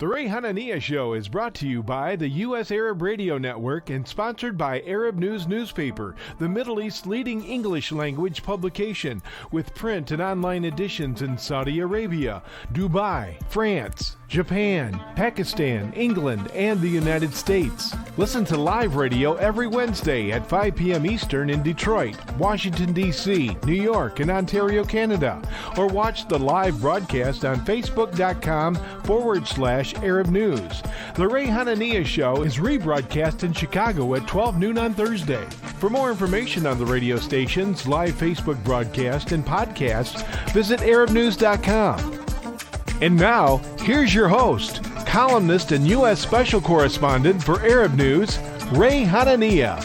The Ray Hanania Show is brought to you by the U.S. Arab Radio Network and sponsored by Arab News Newspaper, the Middle East's leading English language publication, with print and online editions in Saudi Arabia, Dubai, France, Japan, Pakistan, England, and the United States. Listen to live radio every Wednesday at 5 p.m. Eastern in Detroit, Washington, D.C., New York, and Ontario, Canada. Or watch the live broadcast on Facebook.com/Arab News. The Ray Hanania Show is rebroadcast in Chicago at 12 noon on Thursday. For more information on the radio stations, live Facebook broadcast, and podcasts, visit ArabNews.com. And now, here's your host, columnist and U.S. Special Correspondent for Arab News, Ray Hanania.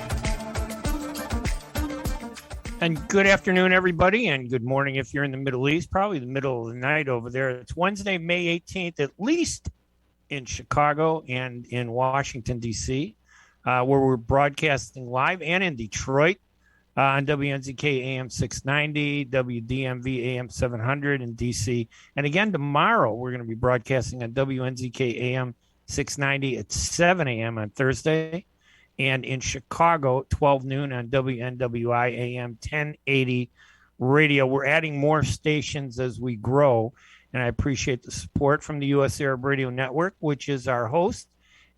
And good afternoon, everybody, and good morning if you're in the Middle East, probably the middle of the night over there. It's Wednesday, May 18th, at least in Chicago and in Washington, D.C., where we're broadcasting live, and in Detroit on WNZK AM 690, WDMV AM 700 in D.C. And again, tomorrow we're going to be broadcasting on WNZK AM 690 at 7 a.m. on Thursday, and in Chicago, 12 noon on WNWI AM 1080 radio. We're adding more stations as we grow, and I appreciate the support from the U.S. Arab Radio Network, which is our host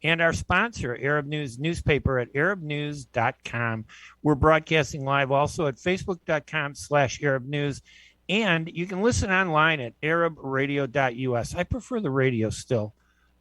and our sponsor, Arab News Newspaper at arabnews.com. We're broadcasting live also at facebook.com/Arab News, and you can listen online at arabradio.us. I prefer the radio still.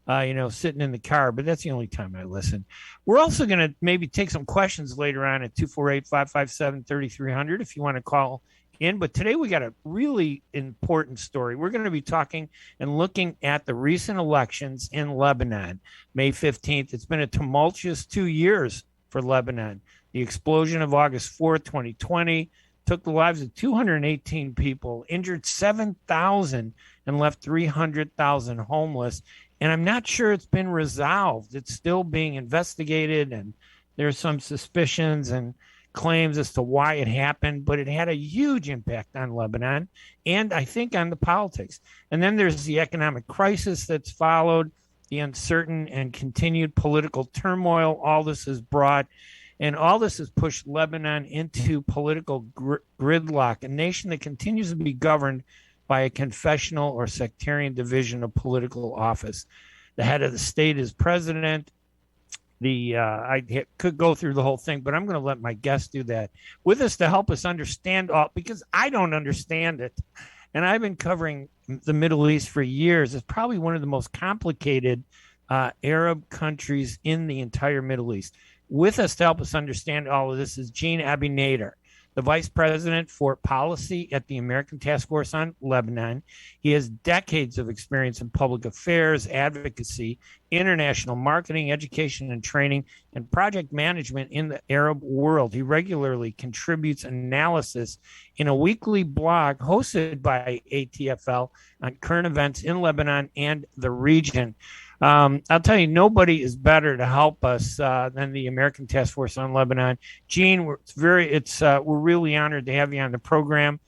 Sitting in the car, but that's the only time I listen. We're also going to maybe take some questions later on at 248-557-3300 if you want to call in. But today we got a really important story. We're going to be talking and looking at the recent elections in Lebanon, May 15th. It's been a tumultuous 2 years for Lebanon. The explosion of August 4th, 2020, took the lives of 218 people, injured 7,000, and left 300,000 homeless. And I'm not sure it's been resolved. It's still being investigated, and there's some suspicions and claims as to why it happened, but it had a huge impact on Lebanon and I think on the politics. And then there's the economic crisis that's followed, the uncertain and continued political turmoil all this has brought, and all this has pushed Lebanon into political gridlock, a nation that continues to be governed by a confessional or sectarian division of political office. The head of the state is president. I could go through the whole thing, but I'm going to let my guest do that. With us to help us understand all, because I don't understand it. And I've been covering the Middle East for years. It's probably one of the most complicated Arab countries in the entire Middle East. With us to help us understand all of this is Jean AbiNader, the Vice President for Policy at the American Task Force on Lebanon. He has decades of experience in public affairs, advocacy, international marketing, education and training, and project management in the Arab world. He regularly contributes analysis in a weekly blog hosted by ATFL on current events in Lebanon and the region. I'll tell you, nobody is better to help us than the American Task Force on Lebanon. Jean, we're really honored to have you on the program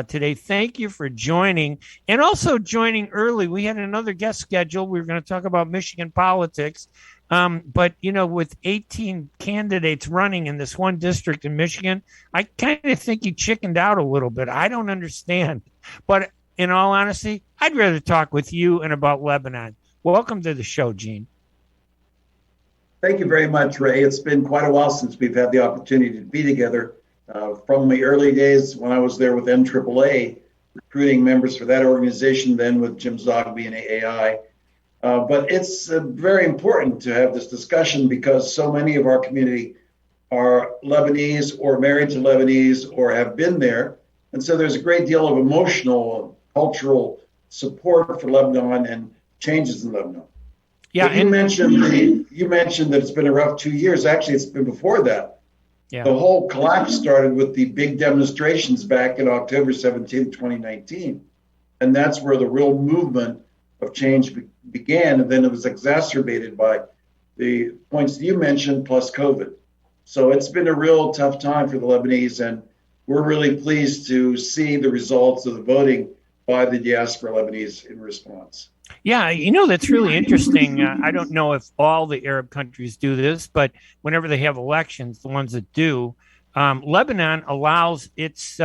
today. Thank you for joining, and also joining early. We had another guest scheduled. We were going to talk about Michigan politics, but with 18 candidates running in this one district in Michigan, I kind of think you chickened out a little bit. I don't understand, but in all honesty, I'd rather talk with you and about Lebanon. Welcome to the show, Jean. Thank you very much, Ray. It's been quite a while since we've had the opportunity to be together. From the early days when I was there with MAAA, recruiting members for that organization, then with Jim Zogby and AAI. But it's very important to have this discussion because so many of our community are Lebanese or married to Lebanese or have been there. And so there's a great deal of emotional, cultural support for Lebanon and changes in Lebanon. Yeah, you mentioned that it's been a rough 2 years. Actually, it's been before that. Yeah. The whole collapse started with the big demonstrations back in October 17, 2019. And that's where the real movement of change began. And then it was exacerbated by the points that you mentioned, plus COVID. So it's been a real tough time for the Lebanese. And we're really pleased to see the results of the voting by the diaspora Lebanese in response. Yeah, that's really interesting. I don't know if all the Arab countries do this, but whenever they have elections, the ones that do, Lebanon allows its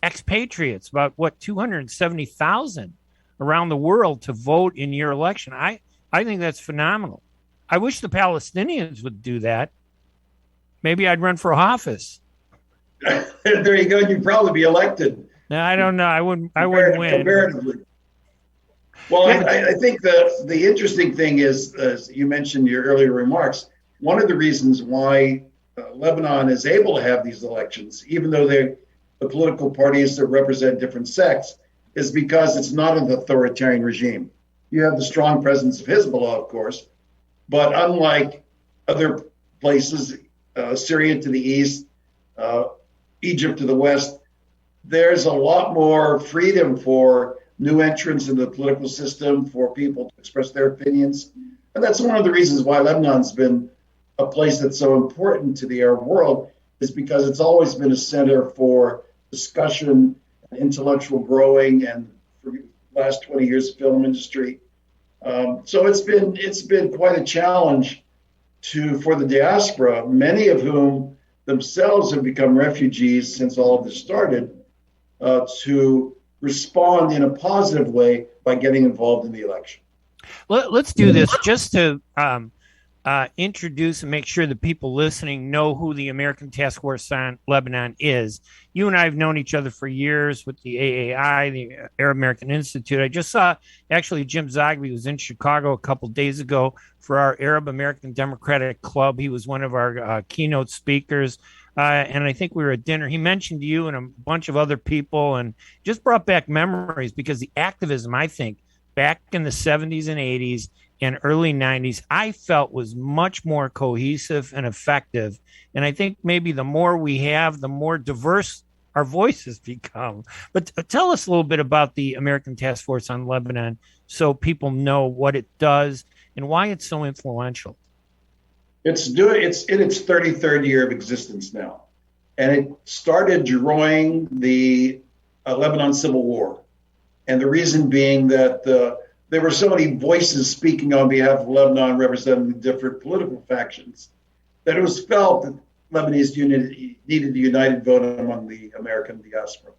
expatriates, about 270,000 around the world, to vote in your election. I think that's phenomenal. I wish the Palestinians would do that. Maybe I'd run for office. There you go. You'd probably be elected. No, I don't know. I wouldn't win. Comparatively. Well, I think the interesting thing is, as you mentioned in your earlier remarks, one of the reasons why Lebanon is able to have these elections, even though the political parties that represent different sects, is because it's not an authoritarian regime. You have the strong presence of Hezbollah, of course, but unlike other places, Syria to the east, Egypt to the west, there's a lot more freedom for new entrants into the political system, for people to express their opinions. And that's one of the reasons why Lebanon's been a place that's so important to the Arab world, is because it's always been a center for discussion, intellectual growing, and for the last 20 years, the film industry. So it's been quite a challenge for the diaspora, many of whom themselves have become refugees since all of this started, to respond in a positive way by getting involved in the election. Let's do this just to introduce and make sure the people listening know who the American Task Force on Lebanon is. You and I have known each other for years with the AAI, the Arab American Institute. I just saw actually Jim Zogby was in Chicago a couple days ago for our Arab American Democratic Club. He was one of our keynote speakers. And I think we were at dinner. He mentioned you and a bunch of other people and just brought back memories, because the activism, I think, back in the 70s and 80s and early 90s, I felt was much more cohesive and effective. And I think maybe the more we have, the more diverse our voices become. But tell us a little bit about the American Task Force on Lebanon so people know what it does and why it's so influential. It's in its 33rd year of existence now. And it started during the Lebanon Civil War. And the reason being that there were so many voices speaking on behalf of Lebanon representing different political factions that it was felt that Lebanese unity needed a united vote among the American diaspora.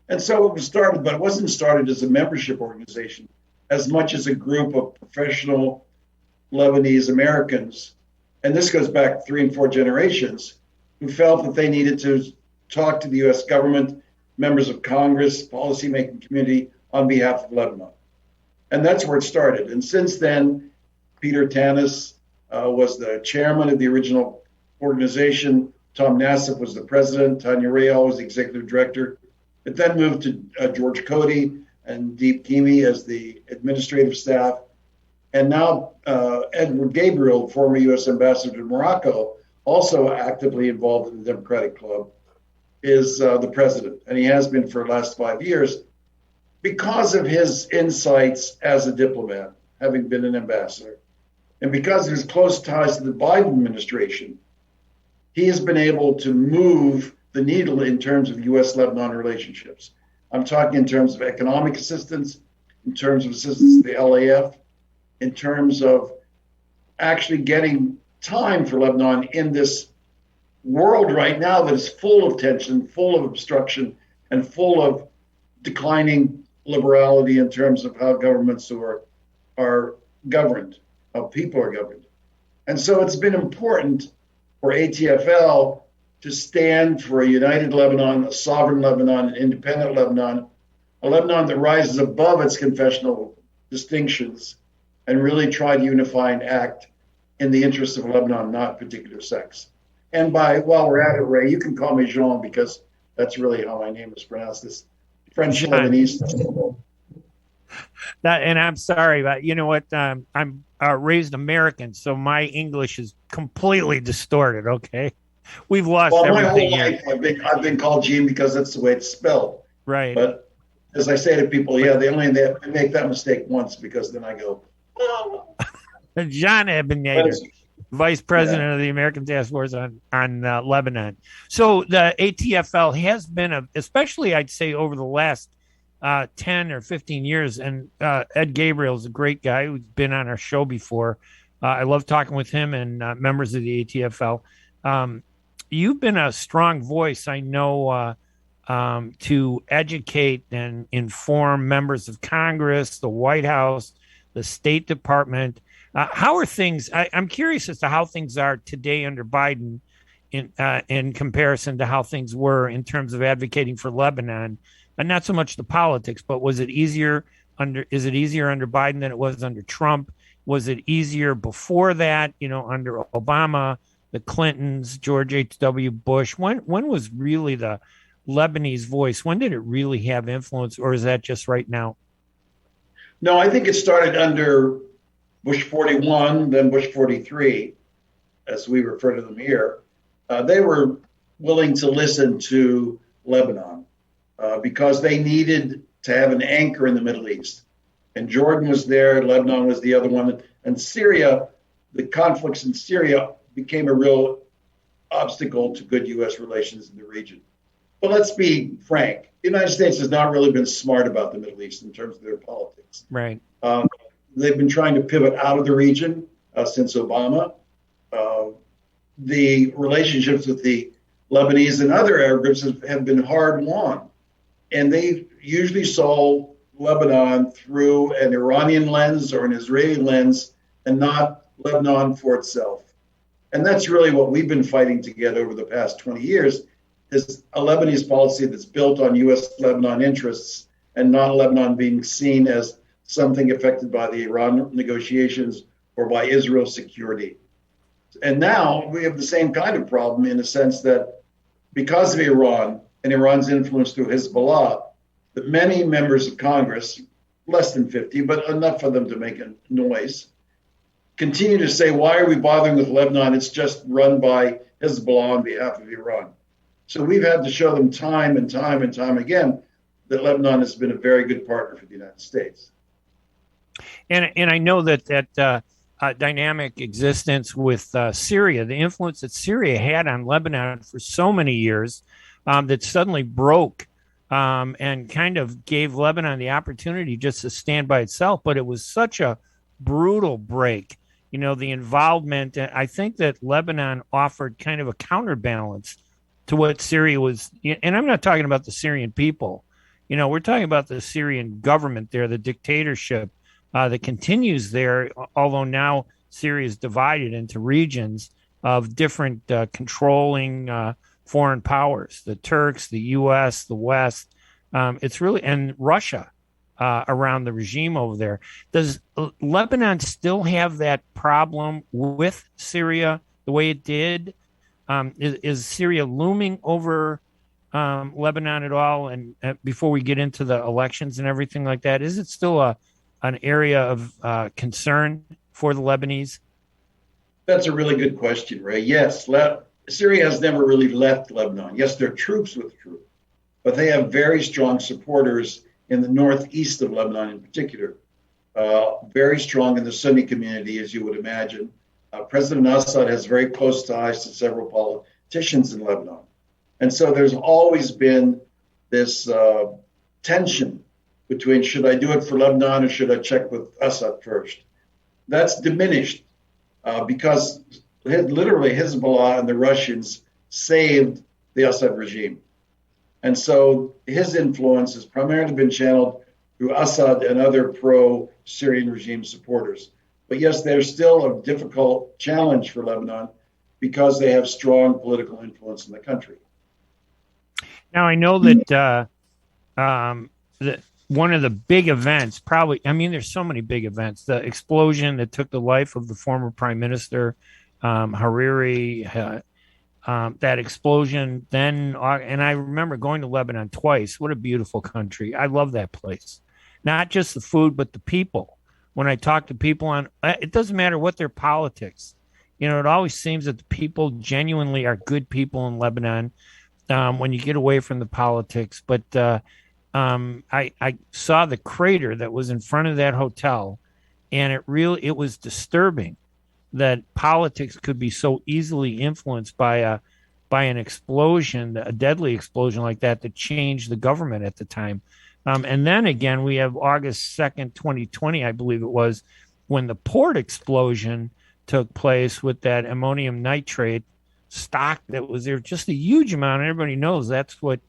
And so it was started, but it wasn't started as a membership organization as much as a group of professional Lebanese Americans, and this goes back 3 and 4 generations, who felt that they needed to talk to the U.S. government, members of Congress, policymaking community on behalf of Lebanon. And that's where it started. And since then, Peter Tanis was the chairman of the original organization. Tom Nassif was the president. Tanya Rayal was the executive director. It then moved to George Cody and Deep Kimi as the administrative staff. And now Edward Gabriel, former U.S. ambassador to Morocco, also actively involved in the Democratic Club, is the president. And he has been for the last 5 years because of his insights as a diplomat, having been an ambassador. And because of his close ties to the Biden administration, he has been able to move the needle in terms of U.S.-Lebanon relationships. I'm talking in terms of economic assistance, in terms of assistance to the LAF, in terms of actually getting time for Lebanon in this world right now that is full of tension, full of obstruction, and full of declining liberality in terms of how governments are governed, how people are governed. And so it's been important for ATFL to stand for a united Lebanon, a sovereign Lebanon, an independent Lebanon, a Lebanon that rises above its confessional distinctions and really try to unify and act in the interests of Lebanon, not particular sects. And while we're at it, Ray, you can call me Jean because that's really how my name is pronounced. This French Lebanese. And I'm sorry, but you know what? I'm raised American, so my English is completely distorted. Okay, we've lost everything. My whole life, I've been called Jean because that's the way it's spelled. Right. But as I say to people, they only make that mistake once because then I go, oh. Jean AbiNader, Vice President of the American Task Force on Lebanon. So the ATFL has been, especially I'd say over the last 10 or 15 years. And Ed Gabriel is a great guy who's been on our show before. I love talking with him and members of the ATFL. You've been a strong voice, I know, to educate and inform members of Congress, the White House, the State Department. How are things? I'm curious as to how things are today under Biden in comparison to how things were in terms of advocating for Lebanon, and not so much the politics, but is it easier under Biden than it was under Trump? Was it easier before that, under Obama, the Clintons, George H.W. Bush? When was really the Lebanese voice? When did it really have influence, or is that just right now? No, I think it started under Bush 41, then Bush 43, as we refer to them here. They were willing to listen to Lebanon because they needed to have an anchor in the Middle East. And Jordan was there, Lebanon was the other one. And Syria, the conflicts in Syria became a real obstacle to good U.S. relations in the region. But let's be frank, the United States has not really been smart about the Middle East in terms of their politics. Right. They've been trying to pivot out of the region since Obama. The relationships with the Lebanese and other Arab groups have been hard won. And they usually saw Lebanon through an Iranian lens or an Israeli lens and not Lebanon for itself. And that's really what we've been fighting to get over the past 20 years, is a Lebanese policy that's built on U.S.-Lebanon interests and not Lebanon being seen as something affected by the Iran negotiations or by Israel's security. And now we have the same kind of problem in the sense that because of Iran and Iran's influence through Hezbollah, that many members of Congress, less than 50, but enough for them to make a noise, continue to say, why are we bothering with Lebanon? It's just run by Hezbollah on behalf of Iran. So we've had to show them time and time and time again that Lebanon has been a very good partner for the United States. And I know that dynamic existence with Syria, the influence that Syria had on Lebanon for so many years, that suddenly broke and kind of gave Lebanon the opportunity just to stand by itself. But it was such a brutal break. The involvement, I think that Lebanon offered kind of a counterbalance to what Syria was. And I'm not talking about the Syrian people. We're talking about the Syrian government there, the dictatorship that continues there, although now Syria is divided into regions of different controlling foreign powers, the Turks, the U.S., the West. It's really, and Russia around the regime over there. Does Lebanon still have that problem with Syria the way it did? Is Syria looming over Lebanon at all? And before we get into the elections and everything like that, is it still an area of concern for the Lebanese? That's a really good question, Ray. Yes, Syria has never really left Lebanon. Yes, their troops withdrew, but they have very strong supporters in the northeast of Lebanon in particular, very strong in the Sunni community, as you would imagine. President Assad has very close ties to several politicians in Lebanon. And so there's always been this tension between should I do it for Lebanon or should I check with Assad first? That's diminished because literally Hezbollah and the Russians saved the Assad regime. And so his influence has primarily been channeled through Assad and other pro-Syrian regime supporters. But yes, there's still a difficult challenge for Lebanon because they have strong political influence in the country. Now, I know that one of the big events, there's so many big events, the explosion that took the life of the former prime minister, Hariri, that explosion then, and I remember going to Lebanon twice. What a beautiful country. I love that place. Not just the food, but the people. When I talk to people it doesn't matter what their politics. It always seems that the people genuinely are good people in Lebanon when you get away from the politics. But I saw the crater that was in front of that hotel, and it was disturbing that politics could be so easily influenced by an explosion, a deadly explosion like that changed the government at the time. And then again, we have August 2nd, 2020, I believe it was, when the port explosion took place with that ammonium nitrate stock that was there, just a huge amount. Everybody knows that's what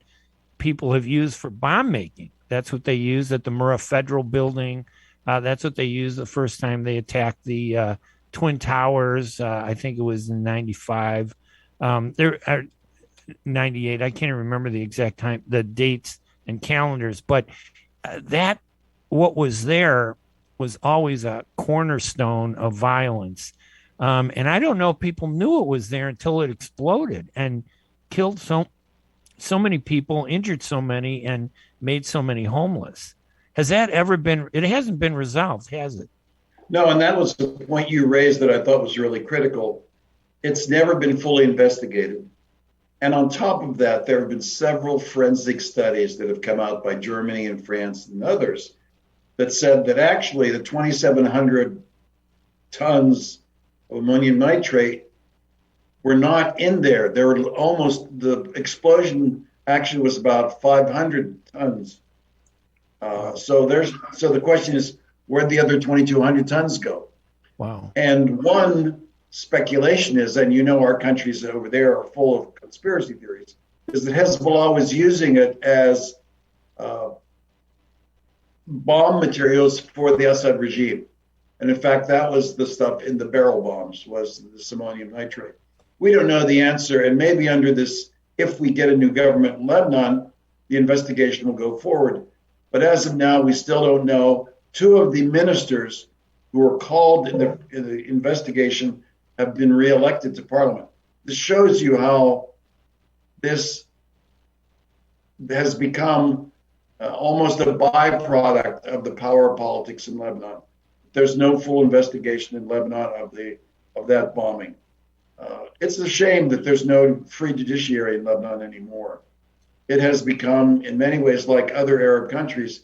people have used for bomb making. That's what they used at the Murrah Federal Building. That's what they used the first time they attacked the Twin Towers. I think it was in 95. There are 98. I can't remember the exact time, the dates and calendars, but that what was there was always a cornerstone of violence. And I don't know if people knew it was there until it exploded and killed so many people, injured so many, and made so many homeless. Has that ever been? It hasn't been resolved, has it? No, and that was the point you raised that I thought was really critical. It's never been fully investigated. And on top of that, there have been several forensic studies that have come out by Germany and France and others that said that actually the 2,700 tons of ammonium nitrate were not in there. There were the explosion actually was about 500 tons. So the question is, where'd the other 2,200 tons go? Wow. And one speculation is, and our countries over there are full of conspiracy theories, is that Hezbollah was using it as bomb materials for the Assad regime. And in fact, that was the stuff in the barrel bombs, was this ammonium nitrate. We don't know the answer, and maybe under this, if we get a new government in Lebanon, the investigation will go forward. But as of now, we still don't know. Two of the ministers who were called in the investigation have been reelected to parliament. This shows you how this has become almost a byproduct of the power politics in Lebanon. There's no full investigation in Lebanon of that bombing. It's a shame that there's no free judiciary in Lebanon anymore. It has become, in many ways, like other Arab countries,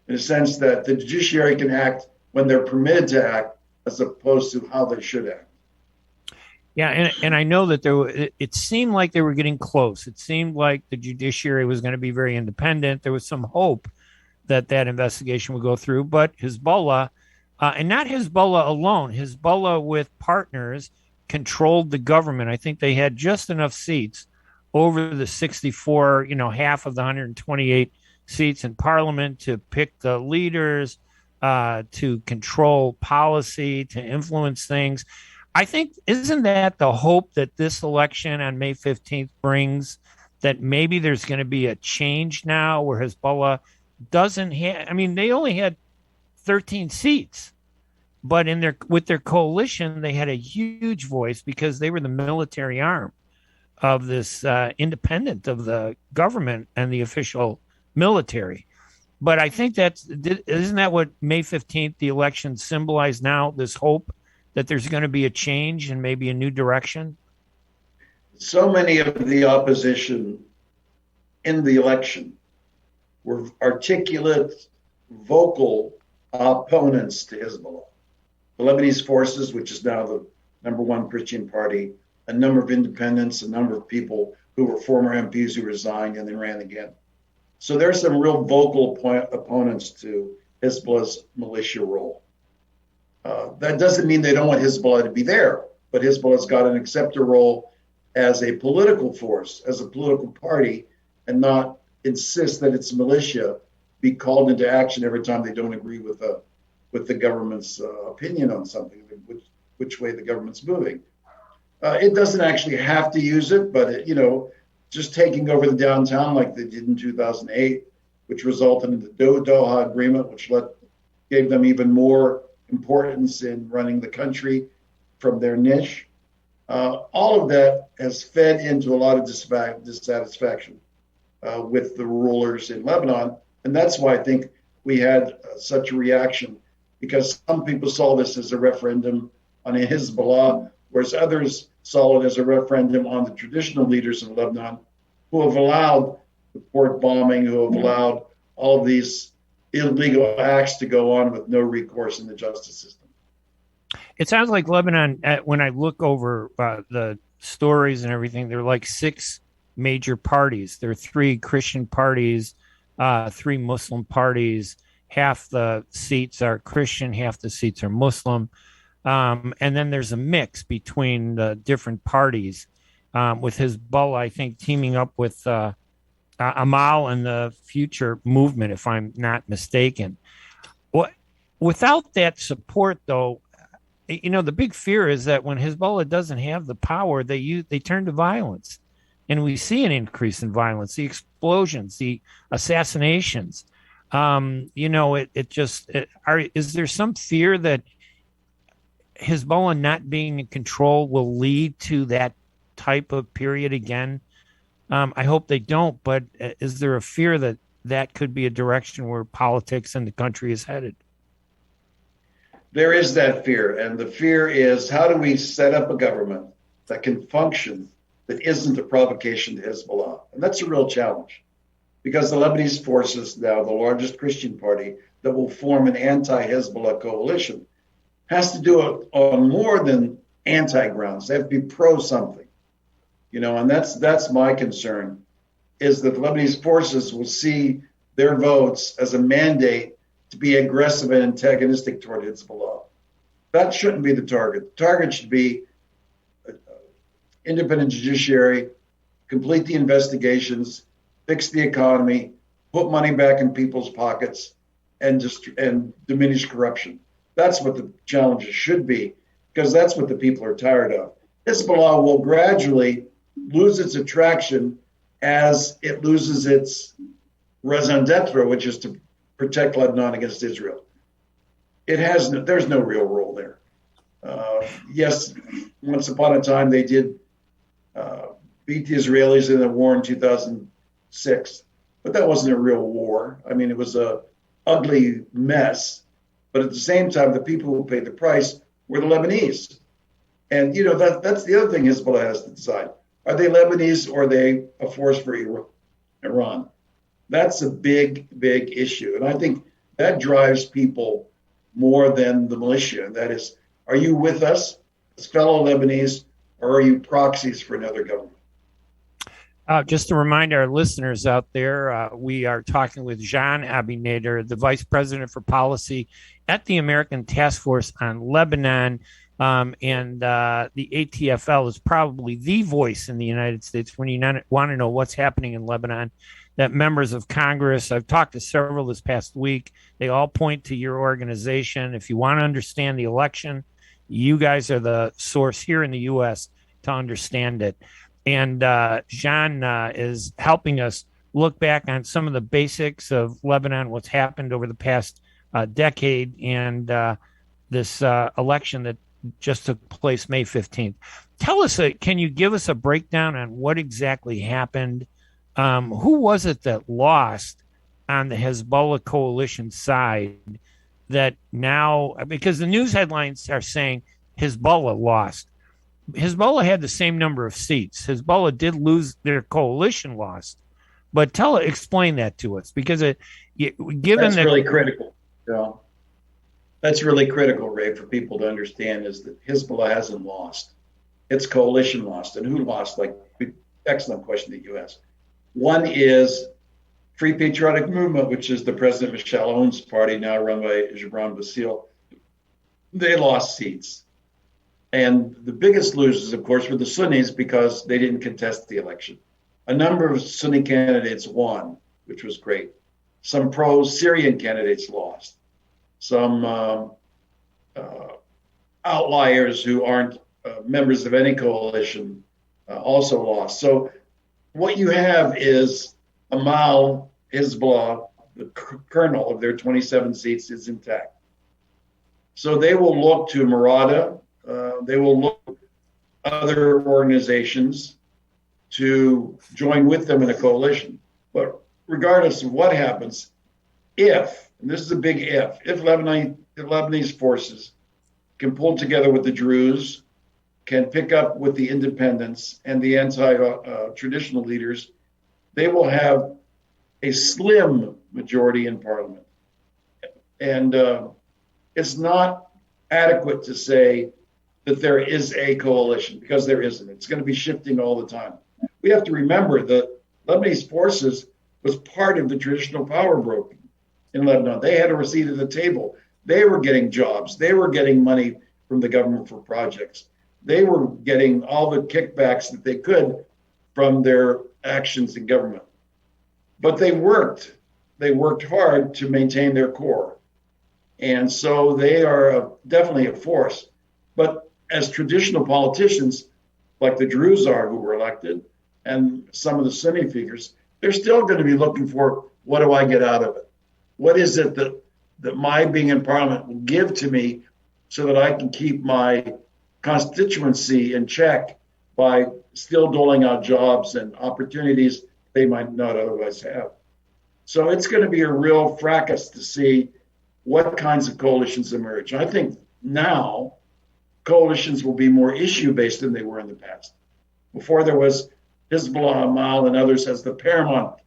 in a sense that the judiciary can act when they're permitted to act, as opposed to how they should act. Yeah, and I know that it seemed like they were getting close. It seemed like the judiciary was going to be very independent. There was some hope that investigation would go through, but Hezbollah, and not Hezbollah alone, Hezbollah with partners controlled the government. I think they had just enough seats over the 64, half of the 128 seats in parliament to pick the leaders, to control policy, to influence things. I think, isn't that the hope that this election on May 15th brings, that maybe there's going to be a change now where Hezbollah doesn't have, they only had 13 seats, but with their coalition, they had a huge voice because they were the military arm of this independent of the government and the official military. But I think isn't that what May 15th, the election symbolized now, this hope that there's going to be a change and maybe a new direction? So many of the opposition in the election were articulate, vocal opponents to Hezbollah. The Lebanese Forces, which is now the number one Christian party, a number of independents, a number of people who were former MPs who resigned and then ran again. So there's some real vocal opponents to Hezbollah's militia role. That doesn't mean they don't want Hezbollah to be there, but Hezbollah's got to accept a role as a political force, as a political party, and not insist that its militia be called into action every time they don't agree with the government's opinion on something, which way the government's moving. It doesn't actually have to use it, but just taking over the downtown like they did in 2008, which resulted in the Doha Agreement, which gave them even more importance in running the country from their niche. All of that has fed into a lot of dissatisfaction with the rulers in Lebanon. And that's why I think we had such a reaction, because some people saw this as a referendum on Hezbollah, whereas others saw it as a referendum on the traditional leaders in Lebanon who have allowed the port bombing, who have allowed all of these illegal acts to go on with no recourse in the justice system. It sounds like Lebanon, when I look over the stories and everything, there are like 6 major parties. There are 3 Christian parties, three Muslim parties. Half the seats are Christian, half the seats are Muslim. And then there's a mix between the different parties, with Hezbollah, I think, teaming up with Amal and the Future Movement, if I'm not mistaken. Without that support, though, the big fear is that when Hezbollah doesn't have the power, they turn to violence. And we see an increase in violence, the explosions, the assassinations. Is there some fear that Hezbollah not being in control will lead to that type of period again? I hope they don't, but is there a fear that that could be a direction where politics and the country is headed? There is that fear, and the fear is, how do we set up a government that can function that isn't a provocation to Hezbollah? And that's a real challenge, because the Lebanese forces, now the largest Christian party that will form an anti-Hezbollah coalition, has to do it on more than anti-grounds. They have to be pro-something, and that's my concern, is that the Lebanese forces will see their votes as a mandate to be aggressive and antagonistic toward Hezbollah. That shouldn't be the target. The target should be independent judiciary, complete the investigations, fix the economy, put money back in people's pockets, and diminish corruption. That's what the challenges should be, because that's what the people are tired of. Hezbollah will gradually lose its attraction as it loses its raison d'etre, which is to protect Lebanon against Israel. There's no real role there. Yes, once upon a time they did beat the Israelis in the war in 2006, but that wasn't a real war. I mean, it was a ugly mess, but at the same time, the people who paid the price were the Lebanese. And, that's the other thing Hezbollah has to decide. Are they Lebanese, or are they a force for Iran? That's a big, big issue. And I think that drives people more than the militia. And that is, are you with us as fellow Lebanese, or are you proxies for another government? Just to remind our listeners out there, we are talking with Jean AbiNader, the Vice President for Policy at the American Task Force on Lebanon. And the ATFL is probably the voice in the United States when you want to know what's happening in Lebanon. That members of Congress, I've talked to several this past week, they all point to your organization. If you want to understand the election, you guys are the source here in the U.S. to understand it. And Jean is helping us look back on some of the basics of Lebanon, what's happened over the past decade, and this election that just took place May 15th. Tell us, can you give us a breakdown on what exactly happened? Who was it that lost on the Hezbollah coalition side that now, because the news headlines are saying Hezbollah lost. Hezbollah had the same number of seats. Hezbollah did lose, their coalition lost. But explain that to us, because given that really critical. Yeah. That's really critical, Ray, for people to understand, is that Hezbollah hasn't lost. Its coalition lost. And who lost? Excellent question that you asked. One is Free Patriotic Movement, which is the President Michel Aoun's party, now run by Gibran Bassil. They lost seats. And the biggest losers, of course, were the Sunnis, because they didn't contest the election. A number of Sunni candidates won, which was great. Some pro-Syrian candidates lost. Some outliers who aren't members of any coalition also lost. So what you have is Amal, Hezbollah, the kernel of their 27 seats is intact. So they will look to Marada, they will look to other organizations to join with them in a coalition. But regardless of what happens, and this is a big if Lebanese forces can pull together with the Druze, can pick up with the independents and the anti-traditional leaders, they will have a slim majority in parliament. And it's not adequate to say that there is a coalition, because there isn't. It's going to be shifting all the time. We have to remember that Lebanese forces was part of the traditional power broking in Lebanon. They had a seat at the table. They were getting jobs. They were getting money from the government for projects. They were getting all the kickbacks that they could from their actions in government. But they worked. They worked hard to maintain their core. And so they are definitely a force. But as traditional politicians, like the Druze are who were elected, and some of the Sunni figures, they're still going to be looking for, what do I get out of it? What is it that my being in parliament will give to me so that I can keep my constituency in check by still doling out jobs and opportunities they might not otherwise have. So it's going to be a real fracas to see what kinds of coalitions emerge. I think now coalitions will be more issue-based than they were in the past. Before there was Hezbollah, Amal, and others as the paramount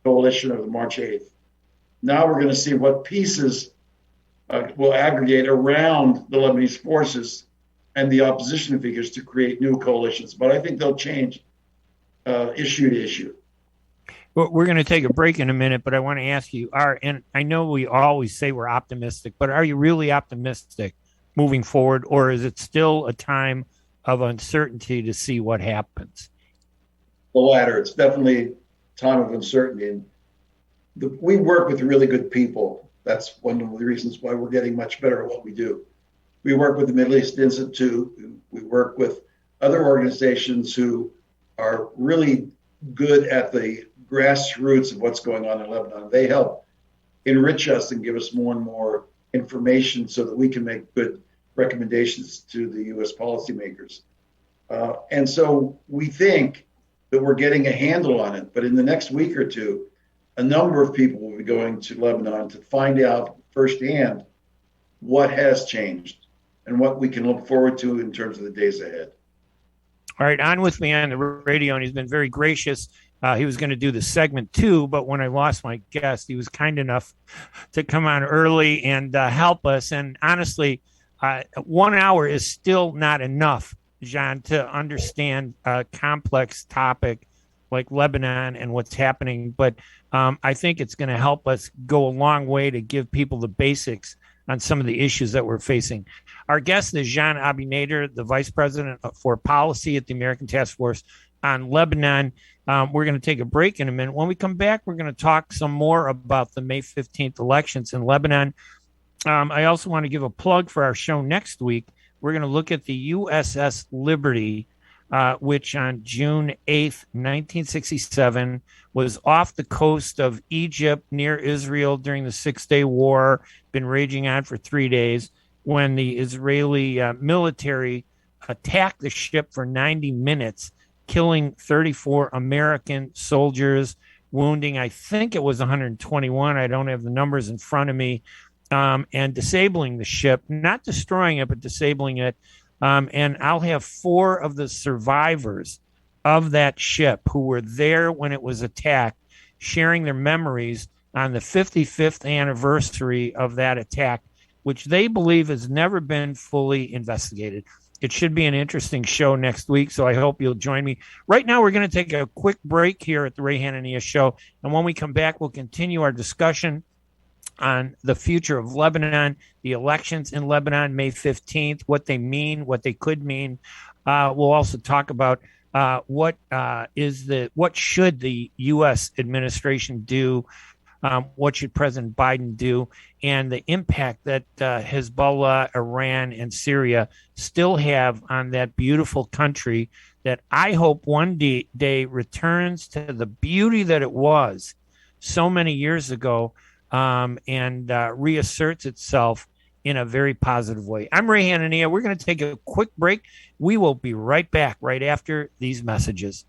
coalition of the March 8th. Now we're going to see what pieces will aggregate around the Lebanese forces and the opposition figures to create new coalitions. But I think they'll change issue to issue. Well, we're going to take a break in a minute, but I want to ask you, and I know we always say we're optimistic, but are you really optimistic moving forward, or is it still a time of uncertainty to see what happens? The latter. It's definitely a time of uncertainty. And we work with really good people. That's one of the reasons why we're getting much better at what we do. We work with the Middle East Institute. We work with other organizations who are really good at the grassroots of what's going on in Lebanon. They help enrich us and give us more and more information so that we can make good recommendations to the U.S. policymakers. And so we think that we're getting a handle on it. But in the next week or two, a number of people will be going to Lebanon to find out firsthand what has changed and what we can look forward to in terms of the days ahead. All right, on with me on the radio, and he's been very gracious. He was going to do the segment 2, but when I lost my guest, he was kind enough to come on early and help us. And honestly, 1 hour is still not enough, Jean, to understand a complex topic like Lebanon and what's happening. But I think it's going to help us go a long way to give people the basics on some of the issues that we're facing. Our guest is Jean AbiNader, the Vice President for Policy at the American Task Force on Lebanon. We're going to take a break in a minute. When we come back, we're going to talk some more about the May 15th elections in Lebanon. I also want to give a plug for our show next week. We're going to look at the USS Liberty, which on June 8th, 1967, was off the coast of Egypt near Israel during the Six-Day War, been raging on for 3 days, when the Israeli military attacked the ship for 90 minutes, killing 34 American soldiers, wounding, I think it was 121. I don't have the numbers in front of me, and disabling the ship, not destroying it, but disabling it. And I'll have 4 of the survivors of that ship who were there when it was attacked, sharing their memories on the 55th anniversary of that attack, which they believe has never been fully investigated. It should be an interesting show next week, so I hope you'll join me. Right now, we're going to take a quick break here at the Ray Hanania Show, and when we come back, we'll continue our discussion on the future of Lebanon, the elections in Lebanon, May 15th, what they mean, what they could mean. We'll also talk about what should the U.S. administration do, what should President Biden do, and the impact that Hezbollah, Iran, and Syria still have on that beautiful country that I hope one day returns to the beauty that it was so many years ago, and reasserts itself in a very positive way. I'm Ray Hanania. We're going to take a quick break. We will be right back right after these messages.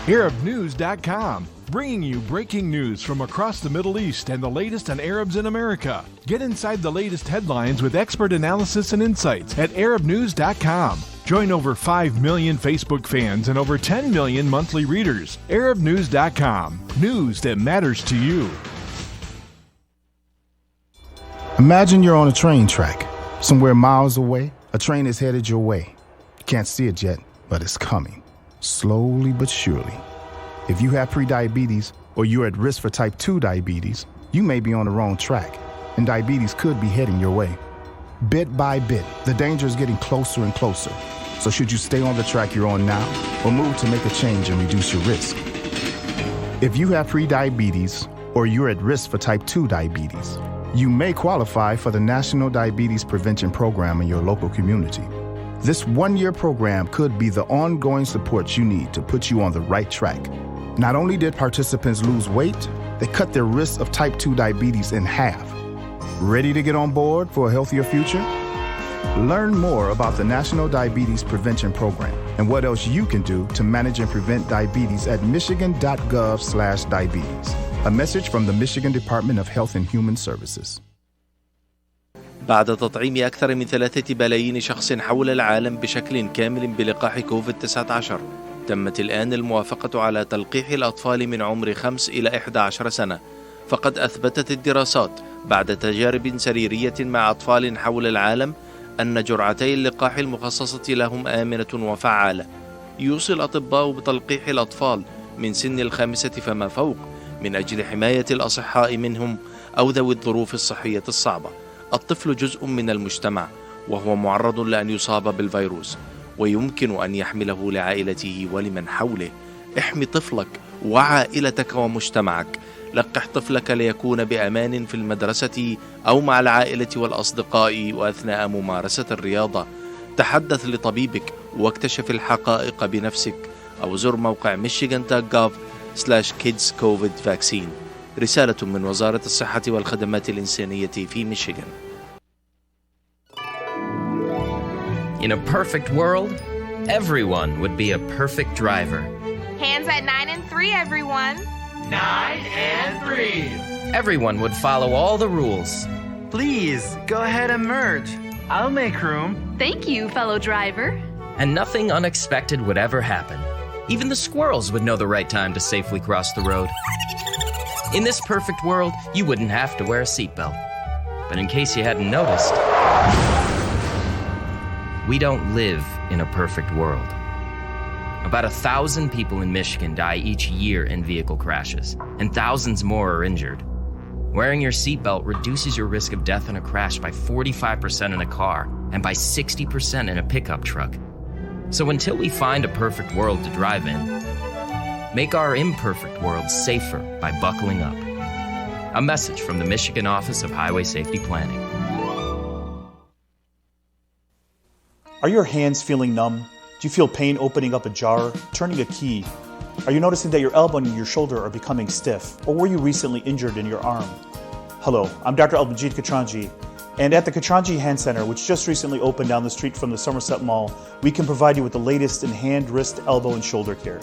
ArabNews.com, bringing you breaking news from across the Middle East and the latest on Arabs in America. Get inside the latest headlines with expert analysis and insights at ArabNews.com. Join over 5 million Facebook fans and over 10 million monthly readers. ArabNews.com, news that matters to you. Imagine you're on a train track. Somewhere miles away, a train is headed your way. You can't see it yet, but it's coming. Slowly but surely. If you have prediabetes or you're at risk for type 2 diabetes, you may be on the wrong track, and diabetes could be heading your way. Bit by bit, the danger is getting closer and closer. So should you stay on the track you're on now or move to make a change and reduce your risk? If you have prediabetes or you're at risk for type 2 diabetes, you may qualify for the National Diabetes Prevention Program in your local community. This one-year program could be the ongoing support you need to put you on the right track. Not only did participants lose weight, they cut their risk of type 2 diabetes in half. Ready to get on board for a healthier future? Learn more about the National Diabetes Prevention Program and what else you can do to manage and prevent diabetes at michigan.gov/diabetes. A message from the Michigan Department of Health and Human Services. بعد تطعيم أكثر من 3 بلايين شخص حول العالم بشكل كامل بلقاح كوفيد-19، تمت الآن الموافقة على تلقيح الأطفال من عمر 5 إلى 11 سنة. فقد أثبتت الدراسات بعد تجارب سريرية مع أطفال حول العالم أن جرعتي اللقاح المخصصة لهم آمنة وفعالة. يوصي الأطباء بتلقيح الأطفال من سن 5 فما فوق من أجل حماية الأصحاء منهم أو ذوي الظروف الصحية الصعبة. الطفل جزء من المجتمع وهو معرض لأن يصاب بالفيروس، ويمكن أن يحمله لعائلته ولمن حوله. احمي طفلك وعائلتك ومجتمعك. لقح طفلك ليكون بأمان في المدرسة أو مع العائلة والأصدقاء وأثناء ممارسة الرياضة. تحدث لطبيبك واكتشف الحقائق بنفسك، أو زر موقع michigan.gov/kidscovidvaccine. رسالة من وزارة الصحة والخدمات الإنسانية في ميشيغان. In a perfect world, everyone would be a perfect driver. Hands at 9 and 3, everyone. 9 and 3. Everyone would follow all the rules. Please, go ahead and merge. I'll make room. Thank you, fellow driver. And nothing unexpected would ever happen. Even the squirrels would know the right time to safely cross the road. In this perfect world, you wouldn't have to wear a seatbelt. But in case you hadn't noticed, we don't live in a perfect world. About 1,000 people in Michigan die each year in vehicle crashes, and thousands more are injured. Wearing your seatbelt reduces your risk of death in a crash by 45% in a car and by 60% in a pickup truck. So until we find a perfect world to drive in, make our imperfect world safer by buckling up. A message from the Michigan Office of Highway Safety Planning. Are your hands feeling numb? Do you feel pain opening up a jar, turning a key? Are you noticing that your elbow and your shoulder are becoming stiff? Or were you recently injured in your arm? Hello, I'm Dr. Al-Majid Katranji, and at the Katranji Hand Center, which just recently opened down the street from the Somerset Mall, we can provide you with the latest in hand, wrist, elbow, and shoulder care.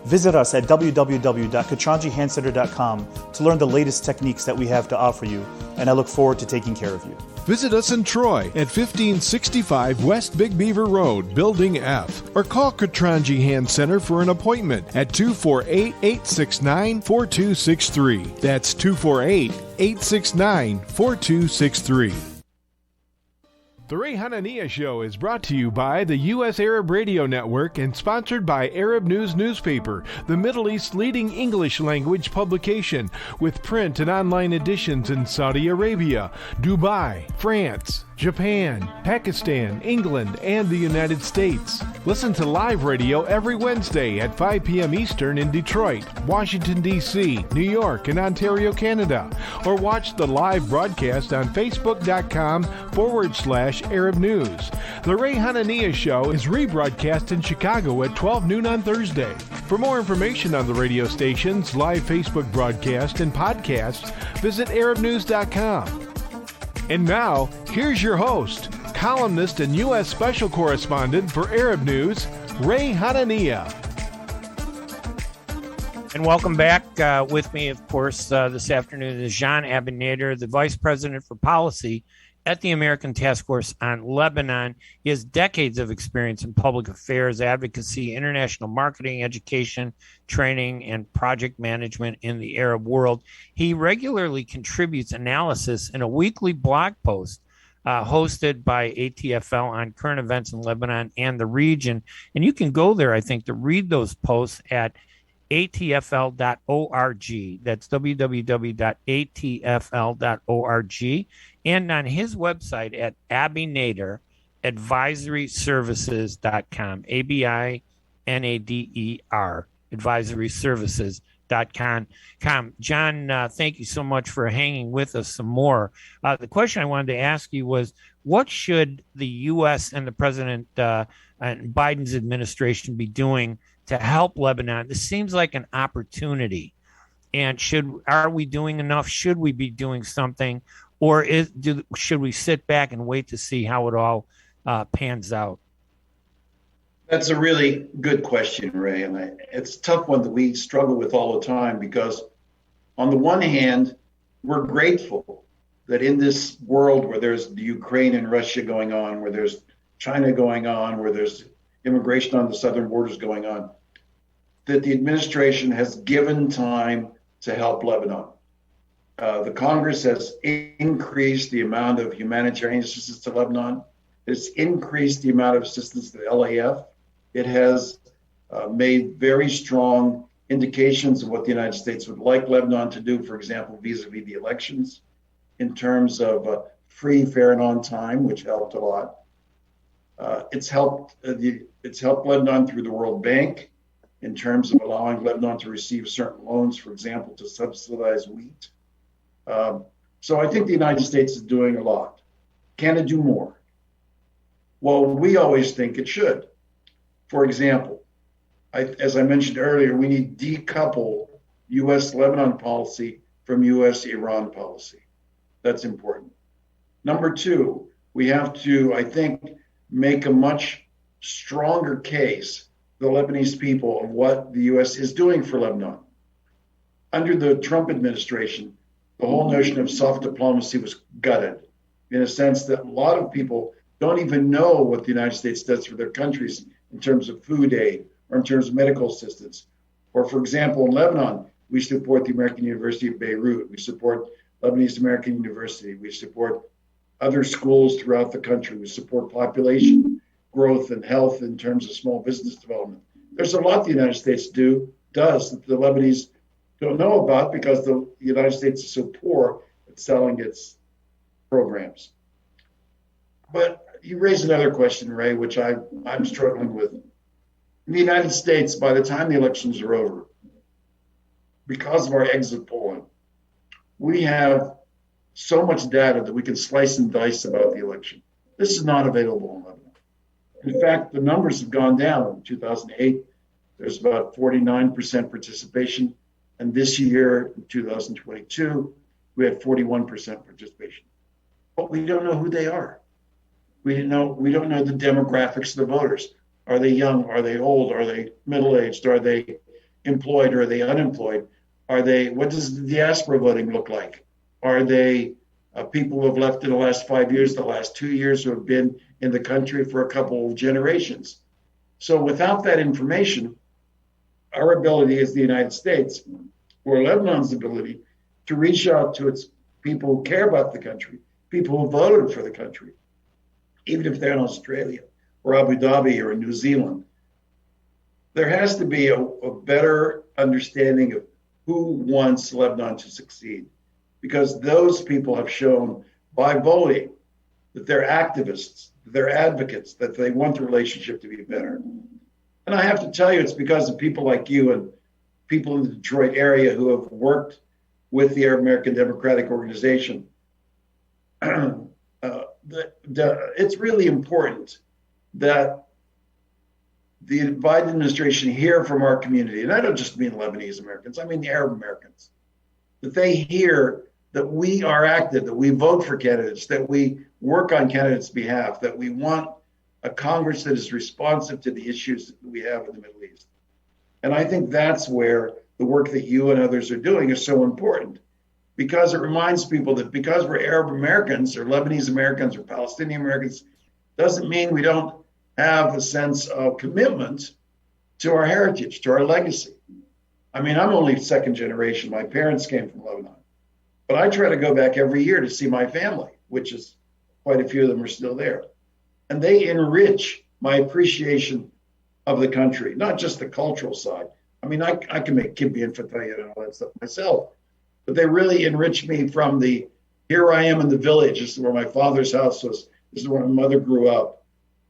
Visit us at www.katranjihandcenter.com to learn the latest techniques that we have to offer you, and I look forward to taking care of you. Visit us in Troy at 1565 West Big Beaver Road, Building F, or call Katranji Hand Center for an appointment at 248-869-4263. That's 248-869-4263. The Ray Hanania Show is brought to you by the U.S. Arab Radio Network and sponsored by Arab News Newspaper, the Middle East's leading English language publication, with print and online editions in Saudi Arabia, Dubai, France, Japan, Pakistan, England, and the United States. Listen to live radio every Wednesday at 5 p.m. Eastern in Detroit, Washington, D.C., New York, and Ontario, Canada. Or watch the live broadcast on Facebook.com/Arab News. The Ray Hanania Show is rebroadcast in Chicago at 12 noon on Thursday. For more information on the radio stations, live Facebook broadcast, and podcasts, visit ArabNews.com. And now, here's your host, columnist and U.S. Special Correspondent for Arab News, Ray Hanania. And welcome back. With me, of course, this afternoon is Jean AbiNader, the Vice President for Policy at the American Task Force on Lebanon. He has decades of experience in public affairs, advocacy, international marketing, education, training, and project management in the Arab world. He regularly contributes analysis in a weekly blog post hosted by ATFL on current events in Lebanon and the region. And you can go there, I think, to read those posts at atfl.org. That's www.atfl.org. And on his website at AbiNader, advisoryservices.com, ABINADER, advisoryservices.com. John, thank you so much for hanging with us some more. The question I wanted to ask you was, what should the U.S. and the President and Biden's administration be doing to help Lebanon? This seems like an opportunity. And are we doing enough? Should we be doing something? Or should we sit back and wait to see how it all pans out? That's a really good question, Ray. And it's a tough one that we struggle with all the time, because on the one hand, we're grateful that in this world where there's the Ukraine and Russia going on, where there's China going on, where there's immigration on the southern borders going on, that the administration has given time to help Lebanon. The Congress has increased the amount of humanitarian assistance to Lebanon. It's increased the amount of assistance to the LAF. It has made very strong indications of what the United States would like Lebanon to do, for example, vis-a-vis the elections, in terms of free, fair, and on time, which helped a lot. It's helped Lebanon through the World Bank in terms of allowing Lebanon to receive certain loans, for example, to subsidize wheat. So I think the United States is doing a lot. Can it do more? Well, we always think it should. For example, as I mentioned earlier, we need to decouple U.S. Lebanon policy from U.S. Iran policy. That's important. Number two, we have to, I think, make a much stronger case to the Lebanese people of what the U.S. is doing for Lebanon. Under the Trump administration, the whole notion of soft diplomacy was gutted, in a sense that a lot of people don't even know what the United States does for their countries in terms of food aid or in terms of medical assistance. Or, for example, in Lebanon, we support the American University of Beirut. We support Lebanese American University. We support other schools throughout the country. We support population growth and health in terms of small business development. There's a lot the United States does that the Lebanese don't know about, because the United States is so poor at selling its programs. But you raise another question, Ray, which I'm struggling with. In the United States, by the time the elections are over, because of our exit polling, we have so much data that we can slice and dice about the election. This is not available in Lebanon. In fact, the numbers have gone down. In 2008, there's about 49% participation. And this year, in 2022, we had 41% participation. But we don't know who they are. We don't know the demographics of the voters. Are they young? Are they old? Are they middle-aged? Are they employed? Are they unemployed? What does the diaspora voting look like? Are they people who have left in the last 5 years, the last 2 years, who have been in the country for a couple of generations? So without that information, our ability as the United States, or Lebanon's ability, to reach out to its people who care about the country, people who voted for the country, even if they're in Australia or Abu Dhabi or in New Zealand, there has to be a better understanding of who wants Lebanon to succeed, because those people have shown by voting that they're activists, they're advocates, that they want the relationship to be better. And I have to tell you, it's because of people like you and people in the Detroit area who have worked with the Arab American Democratic Organization. It's really important that the Biden administration hear from our community, and I don't just mean Lebanese Americans, I mean the Arab Americans, that they hear that we are active, that we vote for candidates, that we work on candidates' behalf, that we want a Congress that is responsive to the issues that we have in the Middle East. And I think that's where the work that you and others are doing is so important, because it reminds people that because we're Arab Americans or Lebanese Americans or Palestinian Americans, doesn't mean we don't have a sense of commitment to our heritage, to our legacy. I mean, I'm only second generation. My parents came from Lebanon. But I try to go back every year to see my family, which is quite a few of them are still there. And they enrich my appreciation of the country, not just the cultural side, I mean, I can make kibbeh and fatayah and all that stuff myself, but they really enrich me from here I am in the village. This is where my father's house was. This is where my mother grew up.